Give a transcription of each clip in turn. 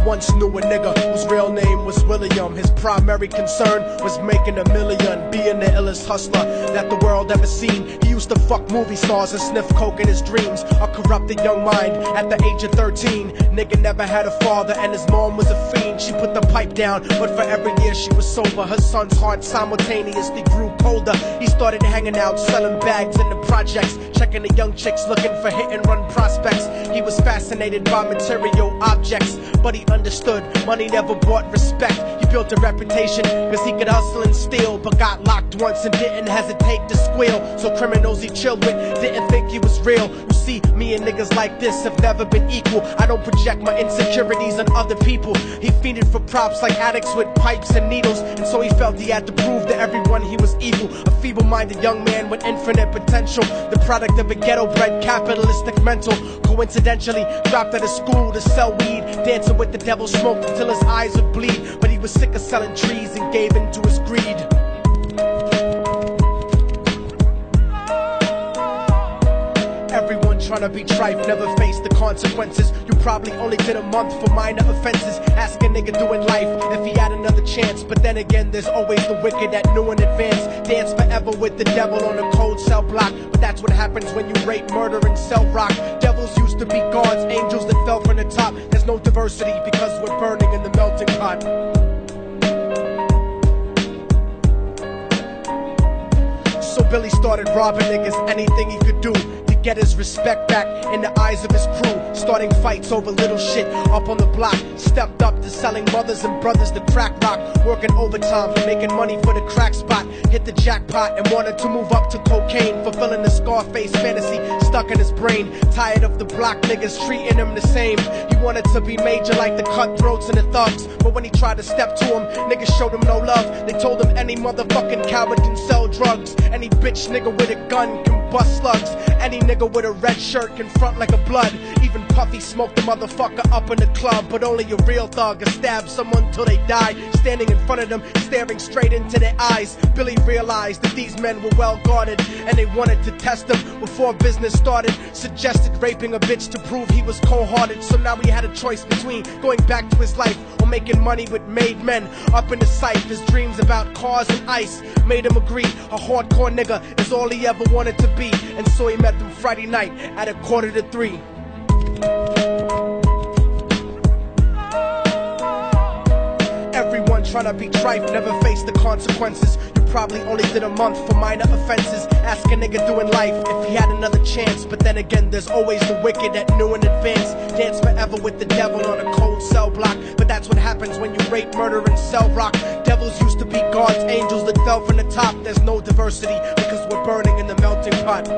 once knew a nigga whose real name was William. His primary concern was making $1 million, being the illest hustler that the world ever seen. He used to fuck movie stars and sniff coke in his dreams. A corrupted young mind at the age of 13. Nigga never had a father and his mom was a fiend. She put the pipe down, but for every year she was sober, her son's heart simultaneously grew colder. He started hanging out, selling bags in the projects, checking the young chicks looking for hit-and-run prospects. He was fascinated by material objects, but he understood money never bought respect. He built a reputation cause he could hustle and steal, but got locked once and didn't hesitate to squeal. So criminals he chilled with didn't think he was real. You see, me and niggas like this have never been equal. I don't project my insecurities on other people. He fiended for props like addicts with pipes and needles, and so he felt he had to prove to everyone he was evil. A feeble-minded young man with infinite potential, the product of a ghetto-bred capitalistic mental. Coincidentally dropped out of school to sell weed, dancing with the devil, smoked until his eyes would bleed. But he was sick of selling trees and gave in to his greed. Everyone trying to be trife never faced the consequences. You probably only did a month for minor offenses. Ask a nigga doing life if he had another chance. But then again, there's always the wicked that knew in advance. Dance forever with the devil on a cold cell block. But that's what happens when you rape, murder, and sell rock. Devils used to be gods, angels that fell from the top. There's no diversity because we're burning in the melting pot. So Billy started robbing niggas, anything he could do to get his respect back in the eyes of his crew. Starting fights over little shit up on the block. Stepped up to selling mothers and brothers the crack rock. Working overtime, making money for the crack spot. Hit the jackpot and wanted to move up to cocaine, fulfilling the Scarface fantasy stuck in his brain. Tired of the block niggas treating him the same. He wanted to be major like the cutthroats and the thugs, but when he tried to step to him, niggas showed him no love. They told him any motherfucking coward can sell drugs. Any bitch nigga with a gun can bust slugs. Any nigga with a red shirt can front like a blood. Even Puffy smoked the motherfucker up in the club. But only a real thug can stab someone till they die. Standing in front of them, staring straight into their eyes, Billy realized that these men were well guarded, and they wanted to test him before business started. Suggested raping a bitch to prove he was cold-hearted. So now he had a choice between going back to his life or making money with made men. Up in the sight, his dreams about cars and ice made him agree a hardcore nigga is all he ever wanted to be. And so he met them Friday night at 2:45. Everyone trying to be trife never faced the consequences. You probably only did a month for minor offenses. Ask a nigga doing life if he had another chance. But then again, there's always the wicked that knew in advance. Dance forever with the devil on a cold cell block. But that's what happens when you rape, murder, and sell rock. Devils used to be gods, angels that fell from the top. There's no diversity because we're burning in the melting pot.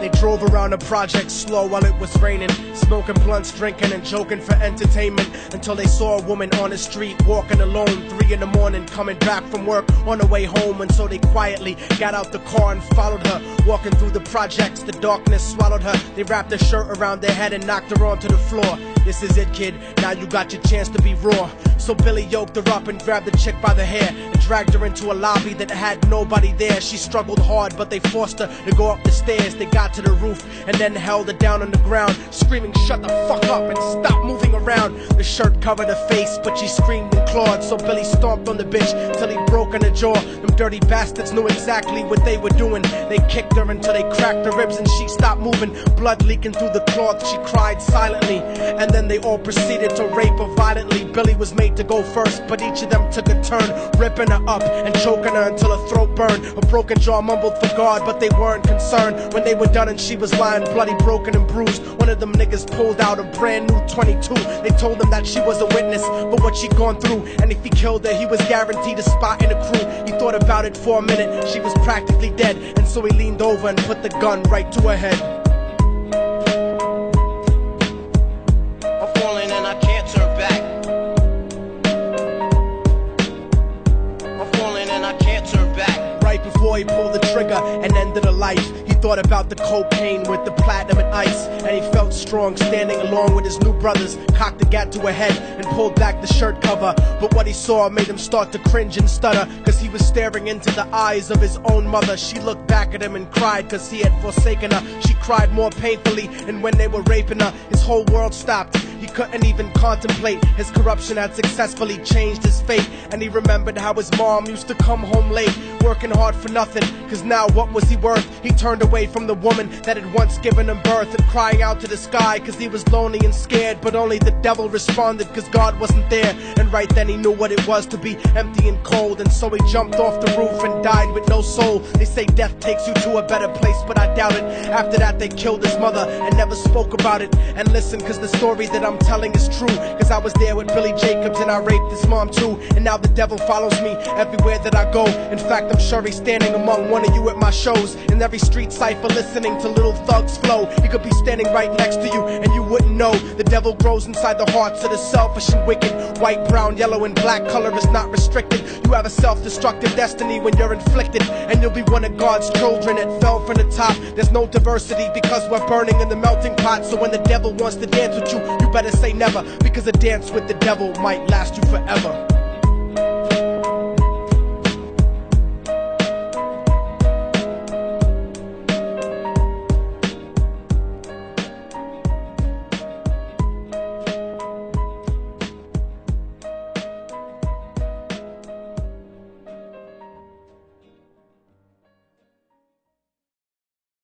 They drove around the project slow while it was raining, smoking blunts, drinking and joking for entertainment, until they saw a woman on the street walking alone, 3 in the morning, coming back from work on her way home. And so they quietly got out the car and followed her. Walking through the projects, the darkness swallowed her. They wrapped her shirt around their head and knocked her onto the floor. This is it, kid, now you got your chance to be raw. So Billy yoked her up and grabbed the chick by the hair and dragged her into a lobby that had nobody there. She struggled hard, but they forced her to go up the stairs. They got to the roof and then held her down on the ground, screaming, "Shut the fuck up and stop moving around." The shirt covered her face, but she screamed and clawed. So Billy stomped on the bitch till he broke in her jaw. Them dirty bastards knew exactly what they were doing. They kicked her until they cracked her ribs and she stopped moving. Blood leaking through the cloth, she cried silently. And then they all proceeded to rape her violently. Billy was made to go first, but each of them took a turn, ripping her up and choking her until her throat burned. Her broken jaw mumbled for God, but they weren't concerned. When they were done and she was lying bloody, broken and bruised, one of them niggas pulled out a brand new 22. They told him that she was a witness for what she'd gone through, and if he killed her, he was guaranteed a spot in the crew. He thought about it for a minute, she was practically dead, and so he leaned over and put the gun right to her head. I'm falling and I can't turn back. I'm falling and I can't turn back. Right before he pulled the trigger and ended her life, he thought about the cocaine with the platinum and ice, and he felt strong standing along with his new brothers. Cocked the gat to her head and pulled back the shirt cover, but what he saw made him start to cringe and stutter, cause he was staring into the eyes of his own mother. She looked back at him and cried cause he had forsaken her. She cried cried more painfully, and when they were raping her, his whole world stopped. He couldn't even contemplate. His corruption had successfully changed his fate, and he remembered how his mom used to come home late, working hard for nothing, cause now what was he worth? He turned away from the woman that had once given him birth, and crying out to the sky cause he was lonely and scared, but only the devil responded cause God wasn't there. And right then he knew what it was to be empty and cold, and so he jumped off the roof and died with no soul. They say death takes you to a better place, but I doubt it. After that they killed his mother and never spoke about it. And listen, cause the story that I'm telling is true, cause I was there with Billy Jacobs and I raped his mom too. And now the devil follows me everywhere that I go. In fact, I'm sure he's standing among one of you at my shows, in every street cipher listening to Little Thug's flow. He could be standing right next to you and you wouldn't know. The devil grows inside the hearts of the selfish and wicked. White, brown, yellow and black color is not restricted. You have a self-destructive destiny when you're inflicted, and you'll be one of God's children that fell from the top. There's no diversity because we're burning in the melting pot. So when the devil wants to dance with you, you better say never, because a dance with the devil might last you forever.